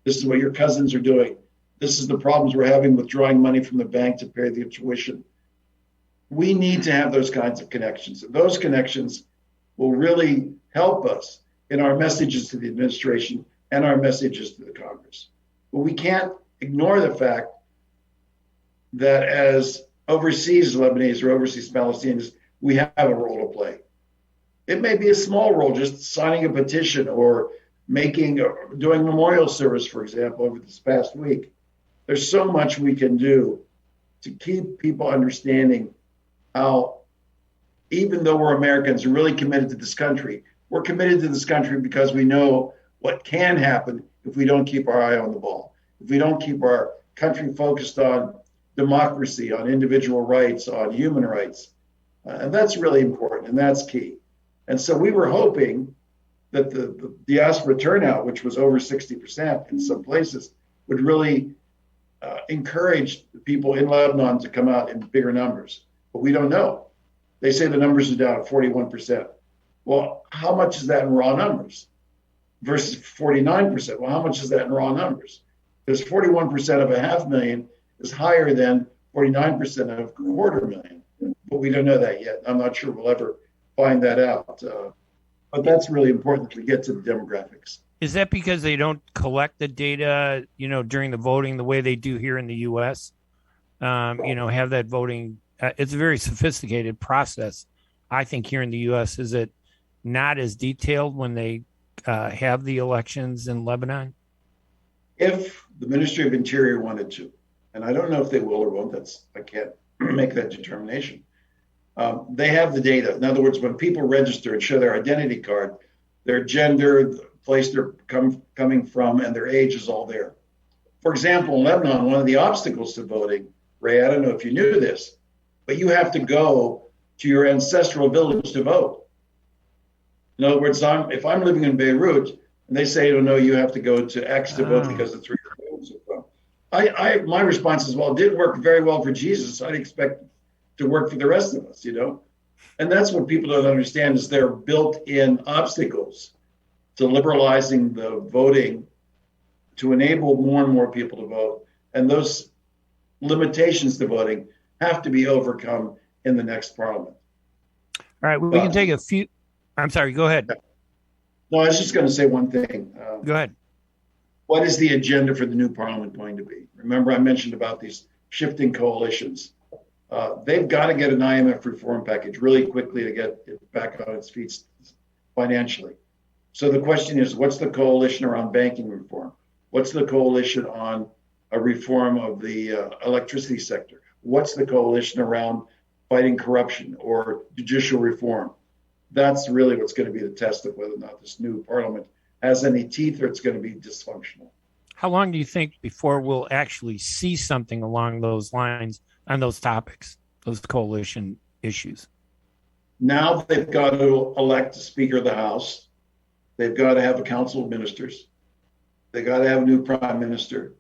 This is what your cousins are doing. This is the problems we're having with drawing money from the bank to pay the tuition. We need to have those kinds of connections. And those connections will really help us in our messages to the administration and our messages to the Congress. But we can't ignore the fact that as overseas Lebanese or overseas Palestinians, we have a role to play. It may be a small role, just signing a petition or doing memorial service, for example, over this past week. There's so much we can do to keep people understanding how, even though we're Americans and really committed to this country, we're committed to this country because we know what can happen if we don't keep our eye on the ball, if we don't keep our country focused on democracy, on individual rights, on human rights. And that's really important, and that's key. And so we were hoping that the diaspora turnout, which was over 60% in some places, would really encourage the people in Lebanon to come out in bigger numbers. But we don't know. They say the numbers are down at 41%. Well, how much is that in raw numbers versus 49%? Well, how much is that in raw numbers? Because 41% of 500,000 is higher than 49% of 250,000. But we don't know that yet. I'm not sure we'll ever find that out. But that's really important to get to the demographics. Is that because they don't collect the data, during the voting the way they do here in the U.S.? Have that voting. It's a very sophisticated process. I think here in the U.S., is it not as detailed when they have the elections in Lebanon? If the Ministry of Interior wanted to, and I don't know if they will or won't, I can't make that determination. They have the data. In other words, when people register and show their identity card, their gender, the place they're coming from, and their age is all there. For example, in Lebanon, one of the obstacles to voting, Ray, I don't know if you knew this, but you have to go to your ancestral village to vote. In other words, if I'm living in Beirut and they say, oh, no, you have to go to X to vote because it's where your parents are from. My response is, well, it did work very well for Jesus. I'd expect to work for the rest of us, And that's what people don't understand is there are built-in obstacles to liberalizing the voting to enable more and more people to vote. And those limitations to voting have to be overcome in the next parliament. All right, we can take a few. I'm sorry, go ahead. No, I was just going to say one thing. Go ahead. What is the agenda for the new parliament going to be? Remember, I mentioned about these shifting coalitions. They've got to get an IMF reform package really quickly to get it back on its feet financially. So the question is, what's the coalition around banking reform? What's the coalition on a reform of the electricity sector? What's the coalition around fighting corruption or judicial reform? That's really what's going to be the test of whether or not this new parliament has any teeth or it's going to be dysfunctional. How long do you think before we'll actually see something along those lines on those topics, those coalition issues? Now they've got to elect a Speaker of the House. They've got to have a council of ministers. They've got to have a new prime minister.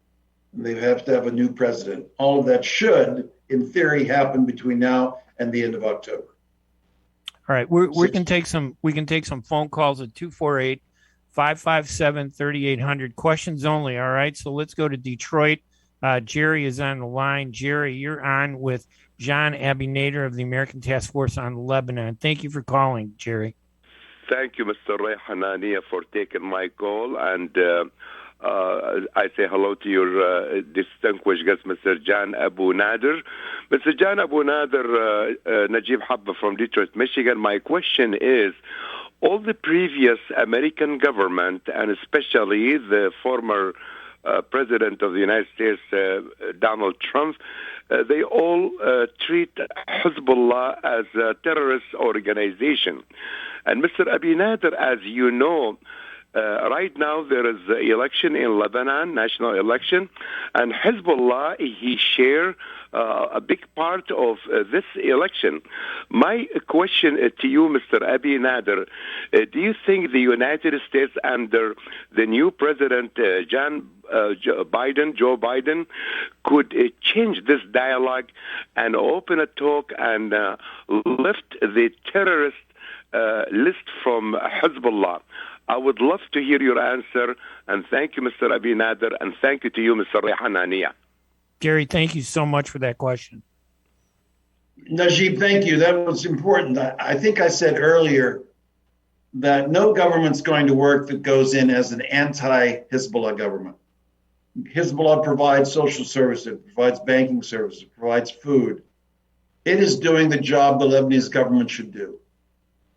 And they have to have a new president. All of that should, in theory, happen between now and the end of October. All right, we can take some phone calls at 248-557-3800. Questions only. All right, so let's go to Detroit. Jerry is on the line. Jerry, you're on with Jean AbiNader of the American Task Force on Lebanon. Thank you for calling, Jerry. Thank you, Mr. Ray Hanania, for taking my call. And I say hello to your distinguished guest, Mr. Jean AbiNader. Mr. Jean AbiNader, Najib Habba from Detroit, Michigan. My question is, all the previous American government, and especially the former President of the United States, Donald Trump, they all treat Hezbollah as a terrorist organization. And Mr. AbiNader, as you know, Right now, there is an election in Lebanon, national election, and Hezbollah, he share a big part of this election. My question to you, Mr. AbiNader, do you think the United States under the new president, Joe Biden, could change this dialogue and open a talk and lift the terrorist list from Hezbollah? I would love to hear your answer, and thank you, Mr. AbiNader, and thank you to you, Mr. Hanania. Gary, thank you so much for that question. Najib, thank you. That was important. I think I said earlier that no government's going to work that goes in as an anti-Hezbollah government. Hezbollah provides social services, provides banking services, provides food. It is doing the job the Lebanese government should do.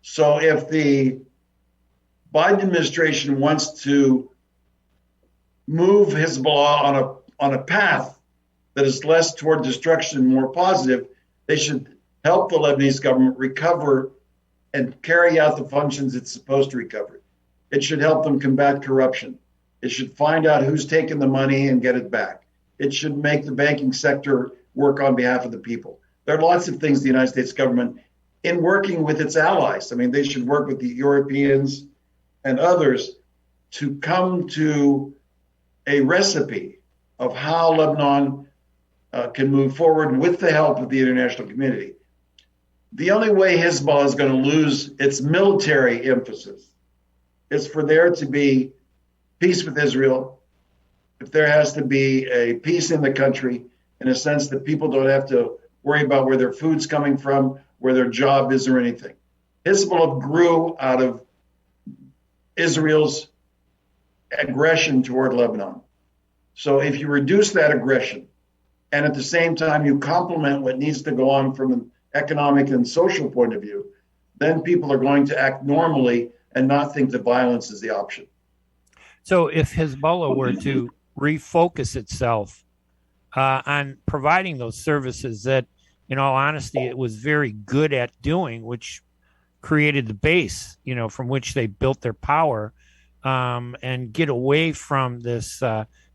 So if the Biden administration wants to move Hezbollah on a path that is less toward destruction and more positive, they should help the Lebanese government recover and carry out the functions it's supposed to recover. It should help them combat corruption. It should find out who's taken the money and get it back. It should make the banking sector work on behalf of the people. There are lots of things the United States government, in working with its allies, I mean, they should work with the Europeans and others to come to a recipe of how Lebanon can move forward with the help of the international community. The only way Hezbollah is going to lose its military emphasis is for there to be peace with Israel, if there has to be a peace in the country, in a sense that people don't have to worry about where their food's coming from, where their job is or anything. Hezbollah grew out of Israel's aggression toward Lebanon. So if you reduce that aggression, and at the same time you complement what needs to go on from an economic and social point of view, then people are going to act normally and not think that violence is the option. So if Hezbollah were to refocus itself on providing those services that, in all honesty, it was very good at doing, which created the base, from which they built their power, and get away from this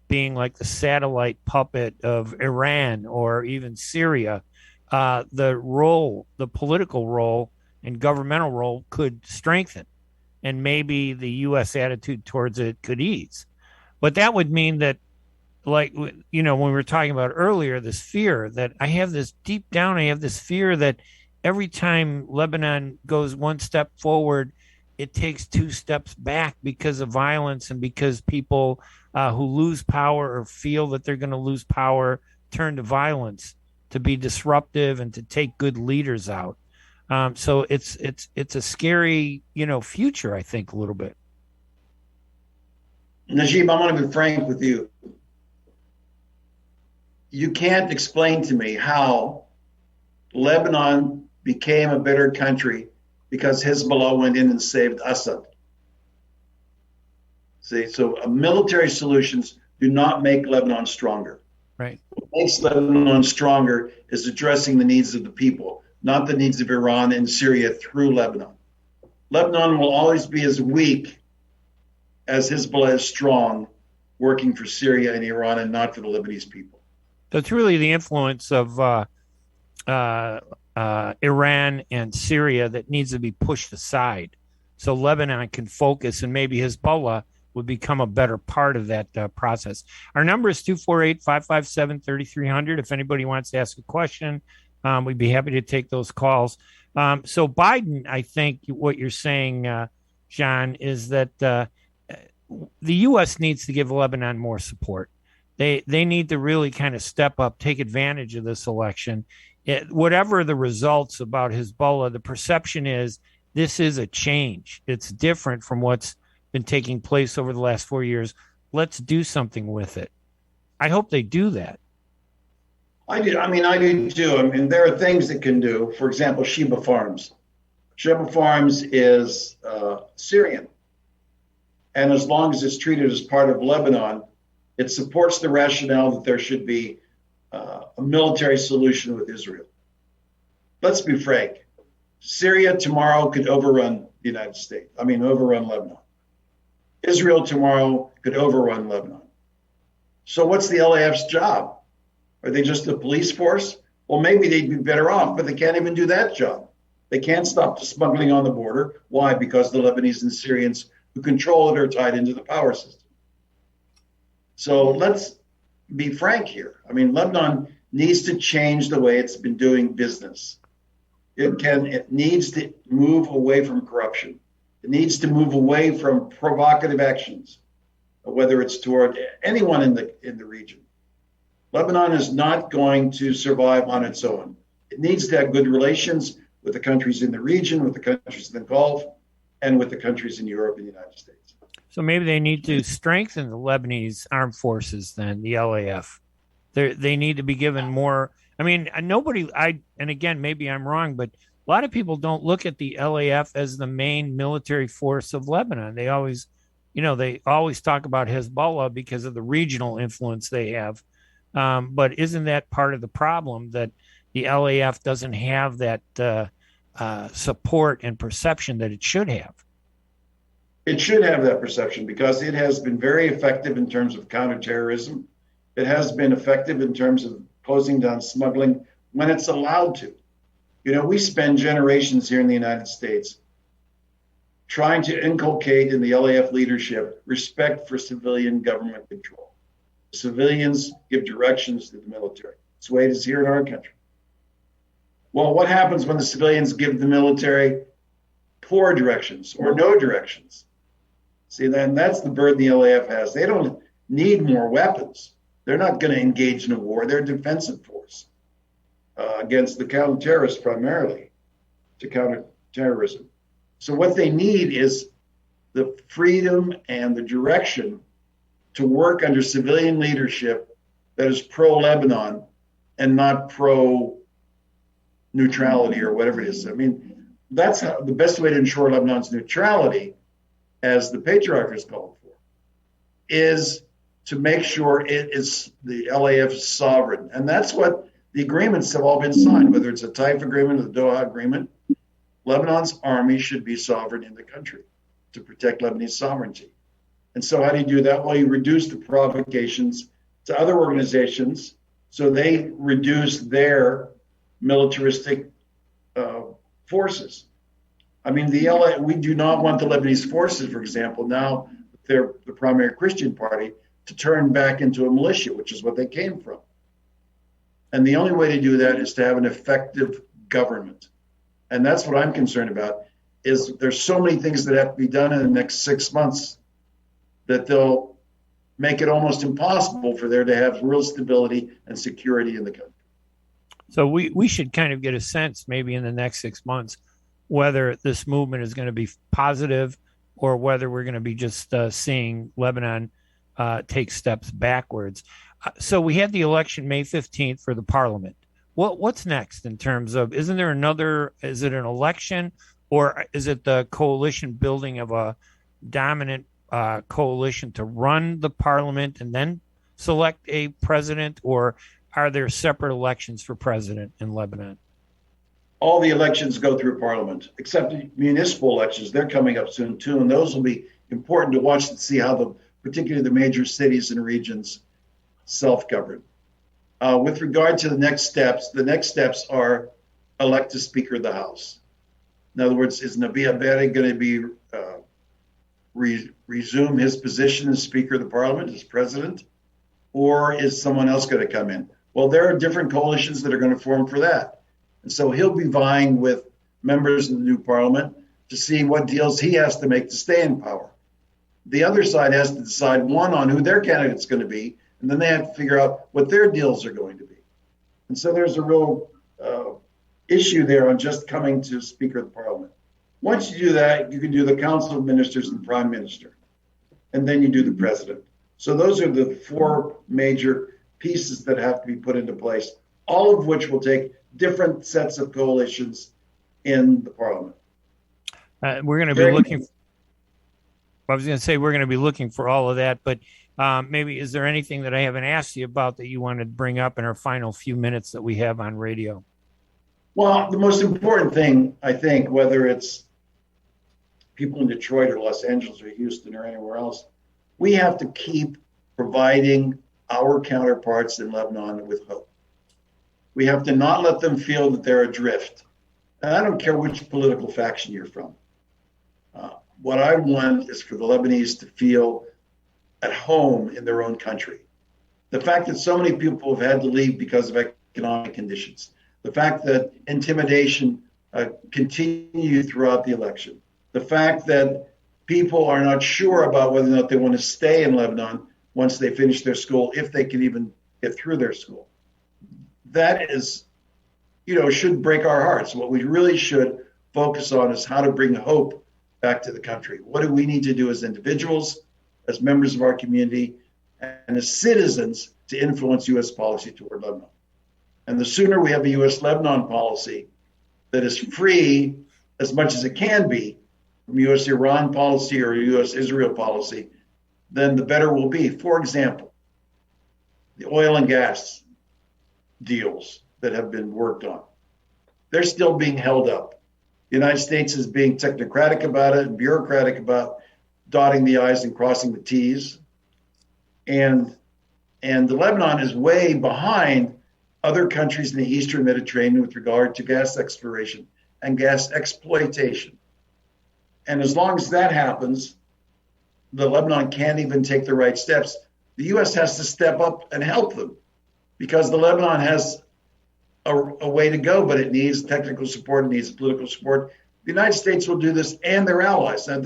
being like the satellite puppet of Iran or even Syria, the political role and governmental role could strengthen, and maybe the U.S. attitude towards it could ease. But that would mean that, like, when we were talking about earlier, this fear that I have this deep down, I have this fear that every time Lebanon goes one step forward, it takes two steps back because of violence and because people who lose power or feel that they're going to lose power turn to violence to be disruptive and to take good leaders out. So it's a scary, future, I think, a little bit. Najib, I want to be frank with you. You can't explain to me how Lebanon became a better country because Hezbollah went in and saved Assad. See, so military solutions do not make Lebanon stronger. Right. What makes Lebanon stronger is addressing the needs of the people, not the needs of Iran and Syria through Lebanon. Lebanon will always be as weak as Hezbollah is strong, working for Syria and Iran and not for the Lebanese people. So it's really the influence of Iran and Syria that needs to be pushed aside, so Lebanon can focus, and maybe Hezbollah would become a better part of that process. Our number is 248-557-3300. If anybody wants to ask a question, we'd be happy to take those calls. So Biden, I think what you're saying, John, is that the U.S. needs to give Lebanon more support. They need to really kind of step up, take advantage of this election. Whatever the results about Hezbollah, the perception is this is a change. It's different from what's been taking place over the last 4 years. Let's do something with it. I hope they do that. I do too. I mean, there are things it can do. For example, Sheba Farms. Sheba Farms is Syrian. And as long as it's treated as part of Lebanon, it supports the rationale that there should be a military solution with Israel. Let's be frank. Syria tomorrow could overrun the United States. Overrun Lebanon. Israel tomorrow could overrun Lebanon. So what's the LAF's job? Are they just a police force? Well, maybe they'd be better off, but they can't even do that job. They can't stop the smuggling on the border. Why? Because the Lebanese and Syrians who control it are tied into the power system. So let's be frank here. I mean, Lebanon needs to change the way it's been doing business. It needs to move away from corruption. It needs to move away from provocative actions, whether it's toward anyone in the region. Lebanon is not going to survive on its own. It needs to have good relations with the countries in the region, with the countries in the Gulf, and with the countries in Europe and the United States. So maybe they need to strengthen the Lebanese armed forces then, the LAF. They need to be given more. I mean, and again, maybe I'm wrong, but a lot of people don't look at the LAF as the main military force of Lebanon. They always talk about Hezbollah because of the regional influence they have. But isn't that part of the problem, that the LAF doesn't have that support and perception that it should have? It should have that perception because it has been very effective in terms of counterterrorism. It has been effective in terms of closing down smuggling when it's allowed to. You know, we spend generations here in the United States trying to inculcate in the LAF leadership respect for civilian government control. Civilians give directions to the military. It's the way it is here in our country. Well, what happens when the civilians give the military poor directions or no directions? See, then that's the burden the LAF has. They don't need more weapons. They're not going to engage in a war. They're a defensive force against the counter-terrorists primarily, to counter terrorism. So what they need is the freedom and the direction to work under civilian leadership that is pro-Lebanon and not pro-neutrality or whatever it is. I mean, that's the best way to ensure Lebanon's neutrality, as the patriarch has called for, is to make sure it is the LAF sovereign. And that's what the agreements have all been signed, whether it's a Taif agreement or the Doha agreement. Lebanon's army should be sovereign in the country to protect Lebanese sovereignty. And so how do you do that? Well, you reduce the provocations to other organizations so they reduce their militaristic forces. I mean, we do not want the Lebanese forces, for example, now they're the primary Christian party, to turn back into a militia, which is what they came from. And the only way to do that is to have an effective government. And that's what I'm concerned about, is there's so many things that have to be done in the next 6 months that they'll make it almost impossible for there to have real stability and security in the country. So we should kind of get a sense maybe in the next 6 months whether this movement is going to be positive or whether we're going to be just seeing Lebanon take steps backwards. So we had the election May 15th for the parliament. What's next in terms of, is it an election, or is it the coalition building of a dominant coalition to run the parliament and then select a president, or are there separate elections for president in Lebanon? All the elections go through parliament, except municipal elections. They're coming up soon too, and those will be important to watch and see how particularly the major cities and regions self-govern. With regard to the next steps are elect a Speaker of the House. In other words, is Nabi Aberi going to be resume his position as Speaker of the Parliament, as President, or is someone else going to come in? Well, there are different coalitions that are going to form for that. And so he'll be vying with members of the new Parliament to see what deals he has to make to stay in power. The other side has to decide, one, on who their candidate's going to be, and then they have to figure out what their deals are going to be. And so there's a real issue there on just coming to Speaker of the Parliament. Once you do that, you can do the Council of Ministers and the Prime Minister, and then you do the President. So those are the four major pieces that have to be put into place, all of which will take different sets of coalitions in the Parliament. We're going to be looking. I was going to say we're going to be looking for all of that, but maybe is there anything that I haven't asked you about that you want to bring up in our final few minutes that we have on radio? Well, the most important thing, I think, whether it's people in Detroit or Los Angeles or Houston or anywhere else. We have to keep providing our counterparts in Lebanon with hope. We have to not let them feel that they're adrift. And I don't care which political faction you're from. What I want is for the Lebanese to feel at home in their own country. The fact that so many people have had to leave because of economic conditions, the fact that intimidation continued throughout the election, the fact that people are not sure about whether or not they want to stay in Lebanon once they finish their school, if they can even get through their school. That is, should break our hearts. What we really should focus on is how to bring hope back to the country. What do we need to do as individuals, as members of our community, and as citizens to influence U.S. policy toward Lebanon? And the sooner we have a U.S.-Lebanon policy that is free as much as it can be from U.S.-Iran policy or U.S.-Israel policy, then the better we'll be. For example, the oil and gas deals that have been worked on, they're still being held up. The United States is being technocratic about it and bureaucratic about dotting the I's and crossing the T's. And the Lebanon is way behind other countries in the Eastern Mediterranean with regard to gas exploration and gas exploitation. And as long as that happens, the Lebanon can't even take the right steps. The U.S. has to step up and help them because the Lebanon has a way to go, but it needs technical support, it needs political support. The United States will do this and their allies. Now,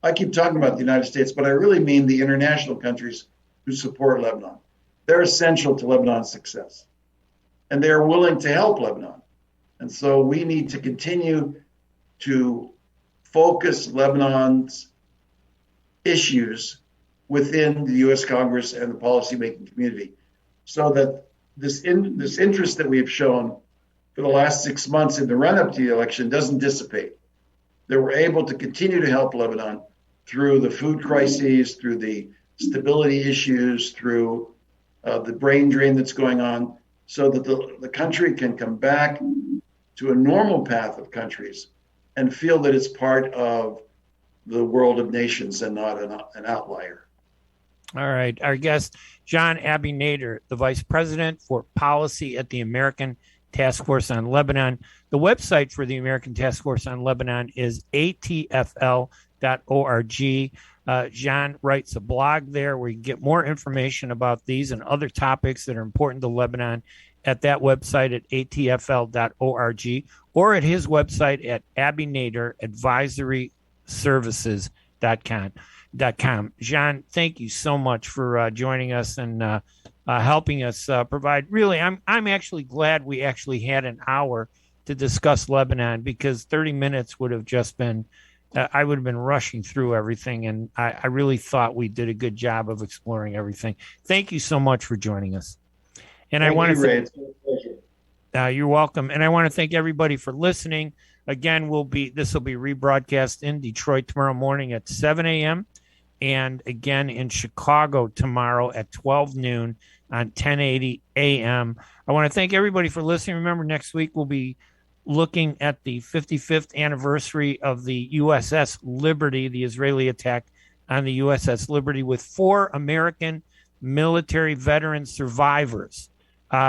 I keep talking about the United States, but I really mean the international countries who support Lebanon. They're essential to Lebanon's success, and they're willing to help Lebanon. And so we need to continue to focus Lebanon's issues within the U.S. Congress and the policymaking community so that this interest that we have shown for the last 6 months in the run-up to the election doesn't dissipate. That we're able to continue to help Lebanon through the food crises, through the stability issues, through the brain drain that's going on, so that the country can come back to a normal path of countries and feel that it's part of the world of nations and not an outlier. All right. Our guest, Jean AbiNader, the Vice President for Policy at the American Task Force on Lebanon. The website for the American Task Force on Lebanon is ATFL.org. Jean writes a blog there where you can get more information about these and other topics that are important to Lebanon at that website at ATFL.org or at his website at AbiNaderAdvisoryServices.com. Jean, thank you so much for joining us and helping us provide. Really, I'm actually glad we actually had an hour to discuss Lebanon because 30 minutes would have just been, I would have been rushing through everything. And I really thought we did a good job of exploring everything. Thank you so much for joining us. And I want to Ray. It's been a pleasure. You're welcome. And I want to thank everybody for listening. Again, this will be rebroadcast in Detroit tomorrow morning at 7 a.m. and again in Chicago tomorrow at 12 noon on 1080 a.m. I want to thank everybody for listening. Remember, next week we'll be looking at the 55th anniversary of the USS Liberty, the Israeli attack on the USS Liberty, with 4 American military veteran survivors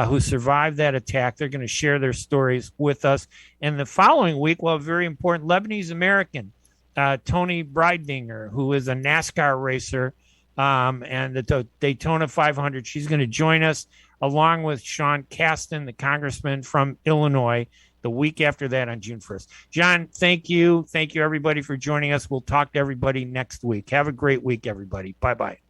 who survived that attack. They're going to share their stories with us. And the following week, we'll have a very important Lebanese American, Tony Breidinger, who is a NASCAR racer and the Daytona 500. She's going to join us along with Sean Casten, the congressman from Illinois, the week after that on June 1st. John, thank you. Thank you, everybody, for joining us. We'll talk to everybody next week. Have a great week, everybody. Bye-bye.